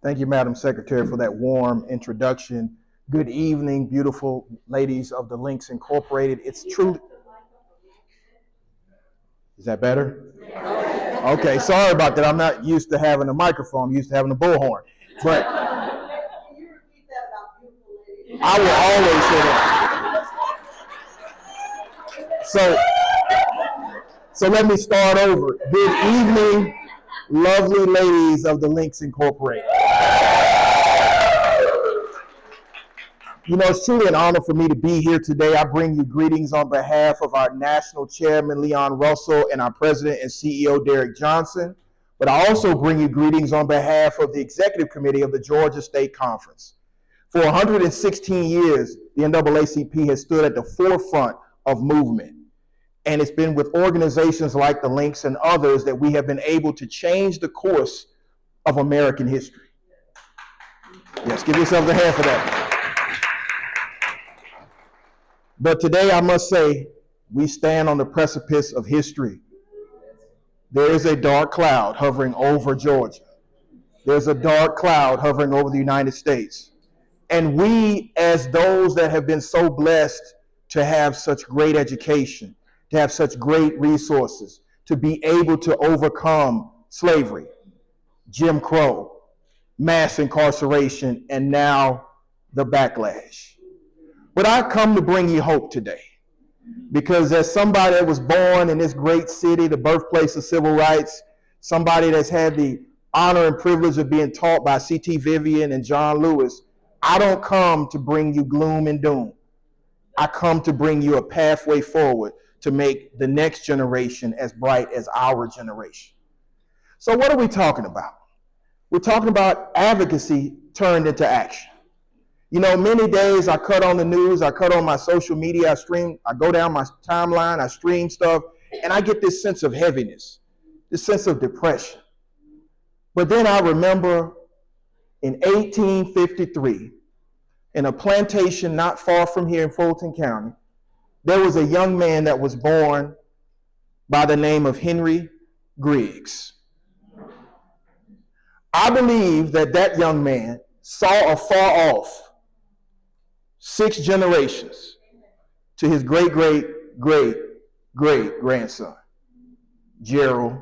Thank you, Madam Secretary, for that warm introduction. Good evening, beautiful ladies of the Links Incorporated. It's truly. Is that better? Okay, sorry about that. I'm not used to having a microphone. I'm used to having a bullhorn. But I will always say that. So let me start over. Good evening, lovely ladies of the Links Incorporated. You know, it's truly an honor for me to be here today. I bring you greetings on behalf of our National Chairman, Leon Russell, and our President and CEO, Derek Johnson. But I also bring you greetings on behalf of the Executive Committee of the Georgia State Conference. For 116 years, the NAACP has stood at the forefront of movement. And it's been with organizations like the Links and others that we have been able to change the course of American history. Yes, give yourselves a hand for that. But today I must say, we stand on the precipice of history. There is a dark cloud hovering over Georgia. There's a dark cloud hovering over the United States. And we, as those that have been so blessed to have such great education, to have such great resources, to be able to overcome slavery, Jim Crow, mass incarceration, and now the backlash. But I come to bring you hope today, because as somebody that was born in this great city, the birthplace of civil rights, somebody that's had the honor and privilege of being taught by C.T. Vivian and John Lewis, I don't come to bring you gloom and doom. I come to bring you a pathway forward to make the next generation as bright as our generation. So what are we talking about? We're talking about advocacy turned into action. You know, many days I cut on the news, I cut on my social media, I go down my timeline, I stream stuff, and I get this sense of heaviness, this sense of depression. But then I remember in 1853, in a plantation not far from here in Fulton County, there was a young man that was born by the name of Gerald Griggs. I believe that that young man saw afar off 6 generations to his great-great-great-great-grandson, Gerald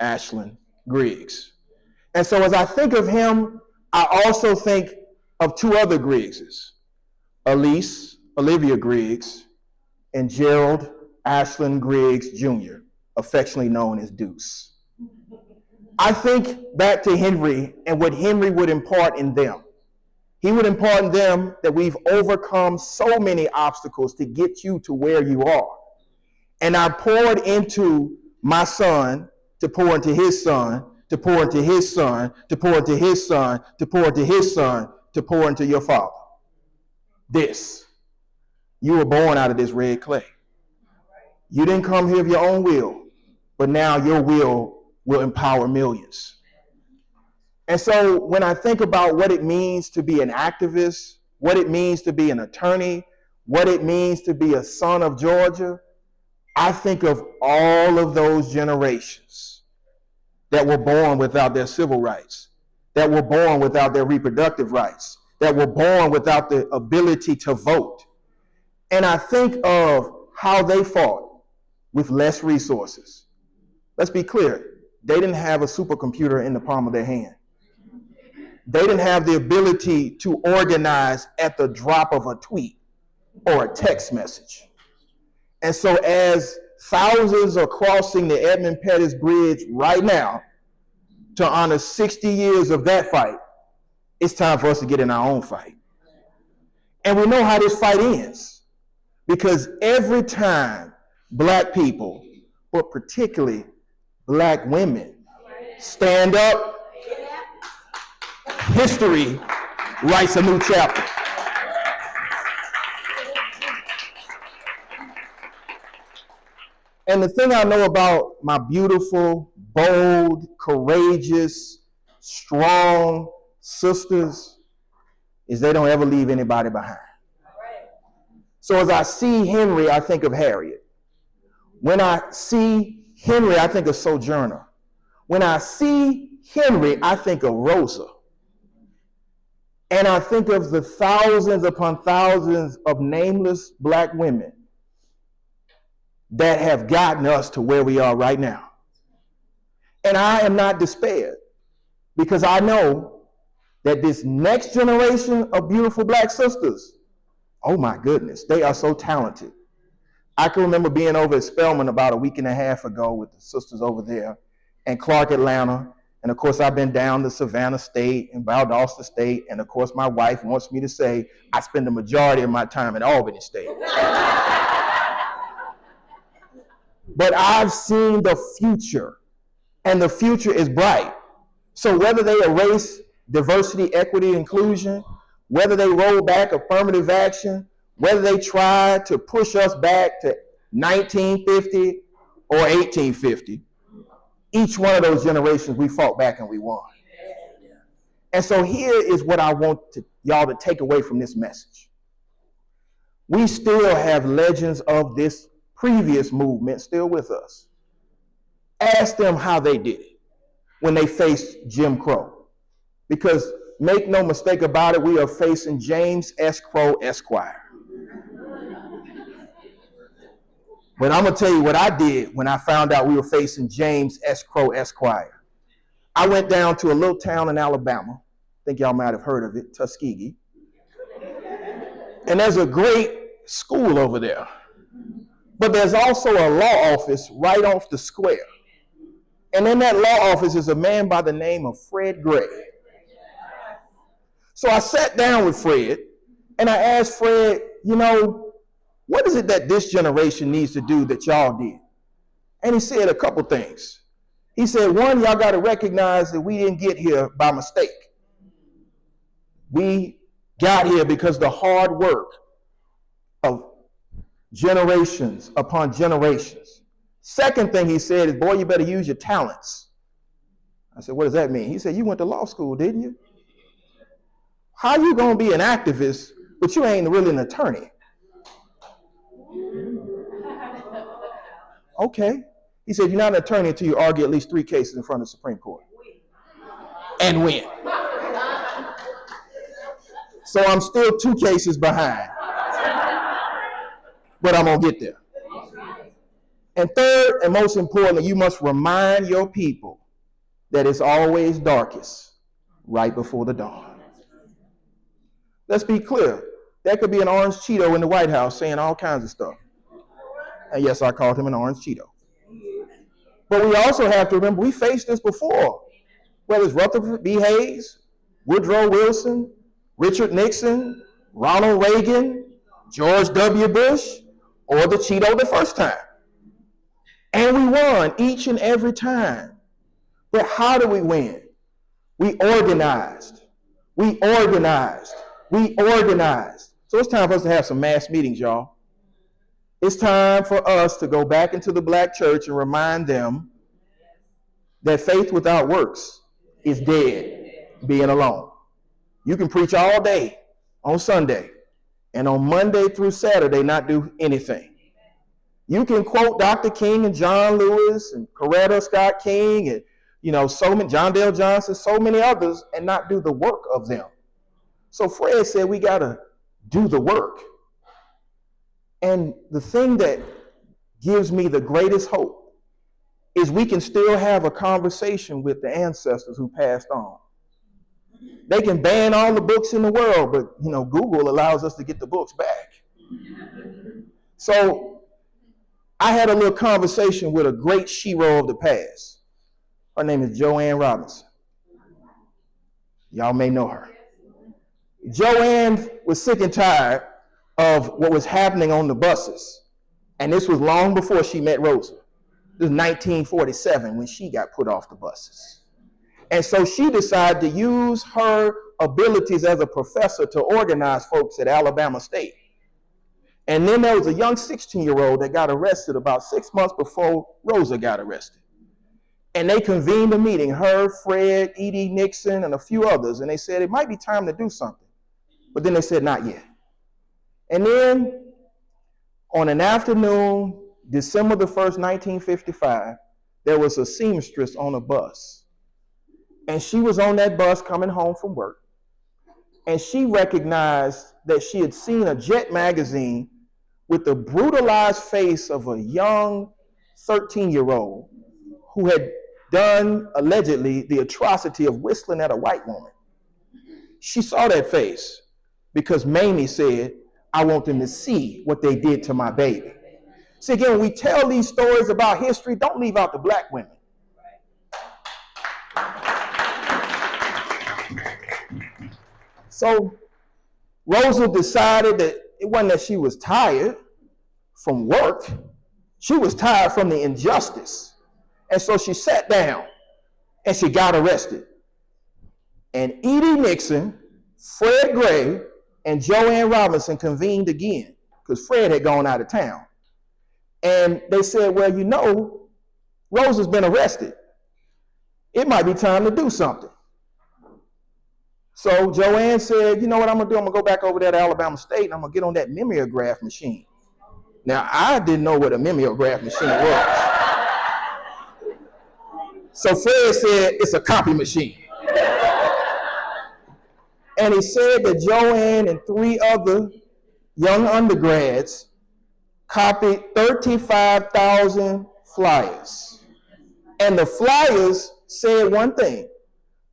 Ashland Griggs. And so as I think of him, I also think of 2 other Griggses, Olivia Griggs, and Gerald Ashland Griggs Jr., affectionately known as Deuce. I think back to Henry and what Henry would impart in them. He would impart in them that we've overcome so many obstacles to get you to where you are. And I poured into my son to pour into his son, to pour into his son, to pour into his son, to pour into his son, to pour into your father. You were born out of this red clay. You didn't come here of your own will, but now your will empower millions. And so when I think about what it means to be an activist, what it means to be an attorney, what it means to be a son of Georgia, I think of all of those generations that were born without their civil rights, that were born without their reproductive rights, that were born without the ability to vote. And I think of how they fought with less resources. Let's be clear, they didn't have a supercomputer in the palm of their hand. They didn't have the ability to organize at the drop of a tweet or a text message. And so as thousands are crossing the Edmund Pettus Bridge right now to honor 60 years of that fight, it's time for us to get in our own fight. And we know how this fight ends, because every time Black people, but particularly Black women, stand up, history writes a new chapter. And the thing I know about my beautiful, bold, courageous, strong sisters is they don't ever leave anybody behind. So as I see Henry, I think of Harriet. When I see Henry, I think of Sojourner. When I see Henry, I think of Rosa. And I think of the thousands upon thousands of nameless black women that have gotten us to where we are right now. And I am not despaired, because I know that this next generation of beautiful black sisters, oh my goodness, they are so talented. I can remember being over at Spelman about a week and a half ago with the sisters over there, and Clark, Atlanta. And of course, I've been down to Savannah State and Valdosta State. And of course, my wife wants me to say I spend the majority of my time in Albany State. But I've seen the future, and the future is bright. So whether they erase diversity, equity, inclusion, whether they roll back affirmative action, whether they try to push us back to 1950 or 1850, each one of those generations we fought back and we won. And so here is what I want y'all to take away from this message. We still have legends of this previous movement still with us. Ask them how they did it when they faced Jim Crow. Because make no mistake about it, we are facing James S. Crow, Esquire. But I'm going to tell you what I did when I found out we were facing James S. Crow, Esquire. I went down to a little town in Alabama. I think y'all might have heard of it, Tuskegee. And there's a great school over there. But there's also a law office right off the square. And in that law office is a man by the name of Fred Gray. So I sat down with Fred and I asked Fred, what is it that this generation needs to do that y'all did? And he said a couple things. He said, one, y'all got to recognize that we didn't get here by mistake. We got here because the hard work of generations upon generations. Second thing he said is, boy, you better use your talents. I said, what does that mean? He said, you went to law school, didn't you? How you going to be an activist, but you ain't really an attorney? Okay. He said, you're not an attorney until you argue at least 3 cases in front of the Supreme Court. And win. So I'm still 2 cases behind. But I'm going to get there. And third, and most importantly, you must remind your people that it's always darkest right before the dawn. Let's be clear. There could be an orange Cheeto in the White House saying all kinds of stuff. And yes, I called him an orange Cheeto. But we also have to remember we faced this before. Whether it's Rutherford B. Hayes, Woodrow Wilson, Richard Nixon, Ronald Reagan, George W. Bush, or the Cheeto the first time. And we won each and every time. But how do we win? We organized. We organized. We organized. So it's time for us to have some mass meetings, y'all. It's time for us to go back into the black church and remind them that faith without works is dead, being alone. You can preach all day on Sunday and on Monday through Saturday not do anything. You can quote Dr. King and John Lewis and Coretta Scott King and so many, John Dale Johnson, so many others, and not do the work of them. So Fred said we got to do the work. And the thing that gives me the greatest hope is we can still have a conversation with the ancestors who passed on. They can ban all the books in the world, but Google allows us to get the books back. So I had a little conversation with a great shero of the past. Her name is Joanne Robinson. Y'all may know her. Joanne was sick and tired of what was happening on the buses. And this was long before she met Rosa. This was 1947 when she got put off the buses. And so she decided to use her abilities as a professor to organize folks at Alabama State. And then there was a young 16-year-old that got arrested about 6 months before Rosa got arrested. And they convened a meeting, her, Fred, E.D. Nixon, and a few others. And they said it might be time to do something. But then they said not yet. And then on an afternoon, December the 1st, 1955, there was a seamstress on a bus. And she was on that bus coming home from work. and she recognized that she had seen a Jet magazine with the brutalized face of a young 13-year-old who had done, allegedly, the atrocity of whistling at a white woman. She saw that face because Mamie said, I want them to see what they did to my baby. See, again, when we tell these stories about history, don't leave out the black women. So Rosa decided that it wasn't that she was tired from work. She was tired from the injustice. And so she sat down and she got arrested. And Edie Nixon, Fred Gray, and Joanne Robinson convened again because Fred had gone out of town. And they said, well, you know, Rosa's been arrested. It might be time to do something. So Joanne said, you know what I'm going to do? I'm going to go back over there to Alabama State and I'm going to get on that mimeograph machine. Now, I didn't know what a mimeograph machine was. So Fred said, it's a copy machine. And he said that Joanne and 3 other young undergrads copied 35,000 flyers. And the flyers said one thing: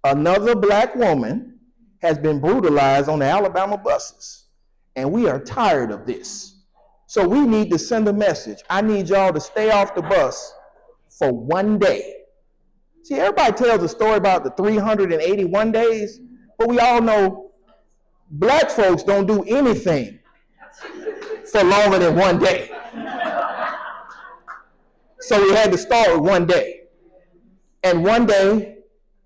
another black woman has been brutalized on the Alabama buses. And we are tired of this. So we need to send a message. I need y'all to stay off the bus for one day. See, everybody tells a story about the 381 days, but we all know black folks don't do anything for longer than one day. So we had to start with one day. And one day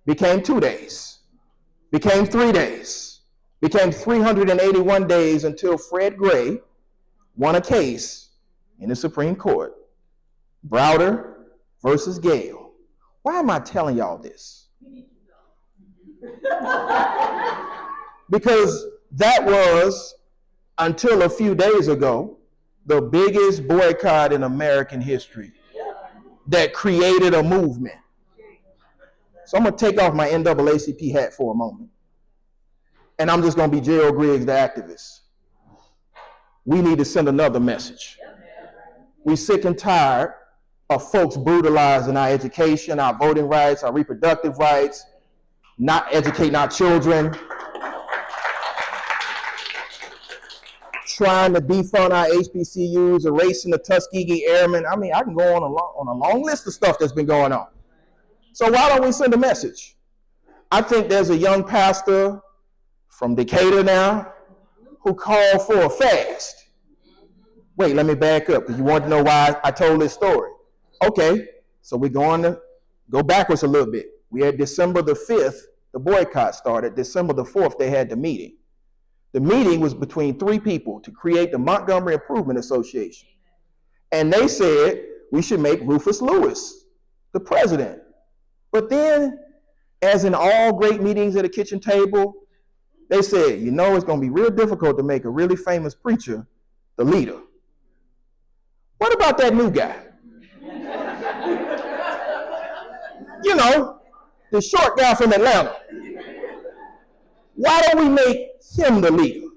became 2 days, became 3 days, became 381 days until Fred Gray won a case in the Supreme Court. Browder versus Gale. Why am I telling y'all this? Because that was, until a few days ago, the biggest boycott in American history that created a movement. So I'm going to take off my NAACP hat for a moment. And I'm just going to be Gerald Griggs, the activist. We need to send another message. We're sick and tired of folks brutalizing our education, our voting rights, our reproductive rights, not educating our children, trying to defund our HBCUs, erasing the Tuskegee Airmen. I mean, I can go on a long list of stuff that's been going on. So why don't we send a message? I think there's a young pastor from Decatur now who called for a fast. Wait, let me back up because you want to know why I told this story. Okay, so we're going to go backwards a little bit. We had December the 5th, the boycott started. December the 4th, they had the meeting. The meeting was between 3 people to create the Montgomery Improvement Association. And they said we should make Rufus Lewis the president. But then, as in all great meetings at a kitchen table, they said, you know, it's going to be real difficult to make a really famous preacher the leader. What about that new guy? You know, the short guy from Atlanta. Why don't we make him the leader?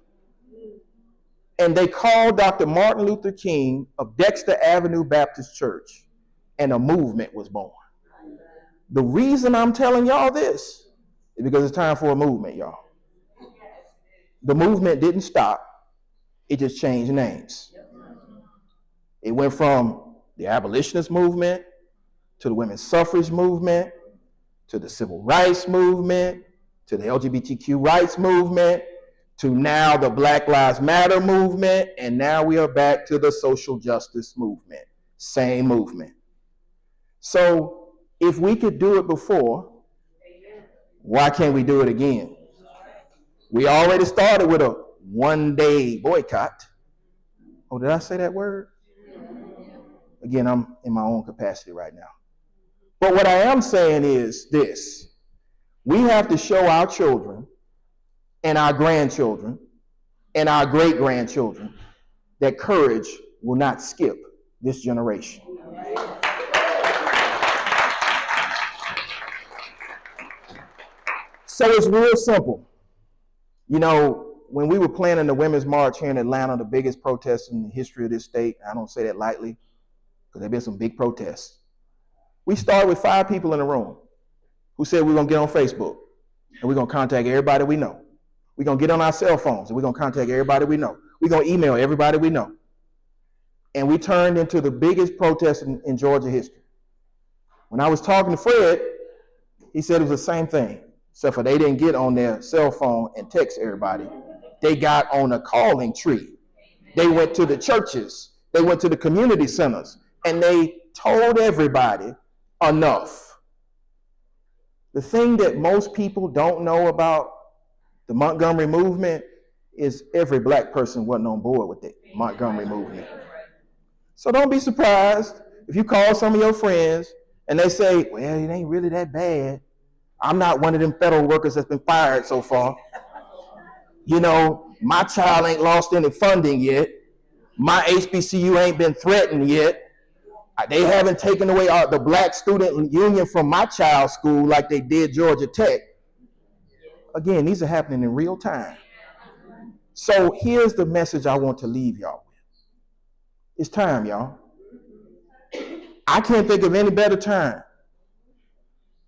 And they called Dr. Martin Luther King of Dexter Avenue Baptist Church, and a movement was born. The reason I'm telling y'all this is because it's time for a movement, y'all. The movement didn't stop. It just changed names. It went from the abolitionist movement to the women's suffrage movement to the civil rights movement to the LGBTQ rights movement to now the Black Lives Matter movement, and now we are back to the social justice movement. Same movement. So if we could do it before, why can't we do it again? We already started with a one-day boycott. Oh, did I say that word? Again, I'm in my own capacity right now. But what I am saying is this. We have to show our children and our grandchildren and our great-grandchildren that courage will not skip this generation. So it's real simple. You know, when we were planning the Women's March here in Atlanta, the biggest protest in the history of this state, I don't say that lightly, because there have been some big protests. We started with 5 people in the room who said we're going to get on Facebook and we're going to contact everybody we know. We're going to get on our cell phones and we're going to contact everybody we know. We're going to email everybody we know. And we turned into the biggest protest in Georgia history. When I was talking to Fred, he said it was the same thing, except for they didn't get on their cell phone and text everybody. They got on a calling tree. They went to the churches. They went to the community centers. And they told everybody enough. The thing that most people don't know about the Montgomery movement is every black person wasn't on board with the Montgomery movement. So don't be surprised if you call some of your friends and they say, well, it ain't really that bad. I'm not one of them federal workers that's been fired so far. You know, my child ain't lost any funding yet. My HBCU ain't been threatened yet. They haven't taken away the Black Student Union from my child's school like they did Georgia Tech. Again, these are happening in real time. So here's the message I want to leave y'all with. It's time, y'all. I can't think of any better time.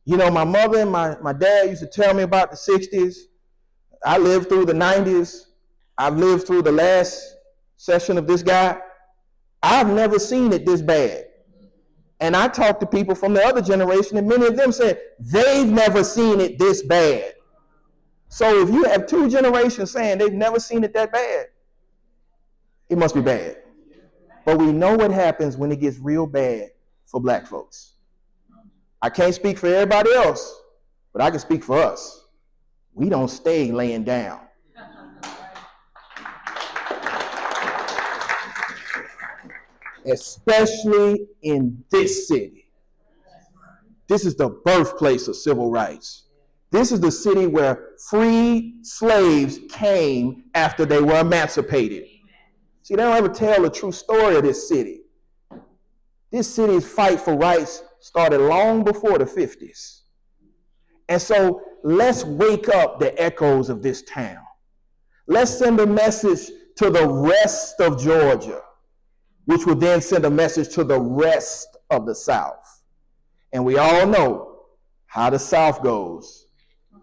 You know, my mother and my dad used to tell me about the 60s. I lived through the 90s. I've lived through the last session of this guy. I've never seen it this bad. And I talked to people from the other generation, and many of them said they've never seen it this bad. So if you have 2 generations saying they've never seen it that bad, it must be bad. But we know what happens when it gets real bad for black folks. I can't speak for everybody else, but I can speak for us. We don't stay laying down. Especially in this city. This is the birthplace of civil rights. This is the city where free slaves came after they were emancipated. See, they don't ever tell the true story of this city. This city's fight for rights started long before the 50s. And so let's wake up the echoes of this town. Let's send a message to the rest of Georgia, which will then send a message to the rest of the South. And we all know how the South goes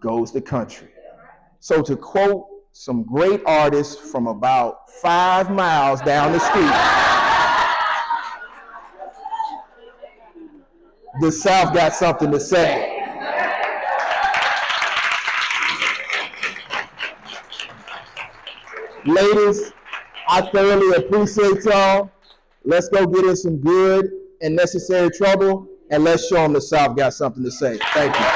the country. So to quote some great artists from about 5 miles down the street, the South got something to say. Ladies, I thoroughly appreciate y'all. Let's go get in some good and necessary trouble, and let's show them the South got something to say. Thank you.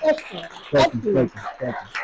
Excellent. Thank you.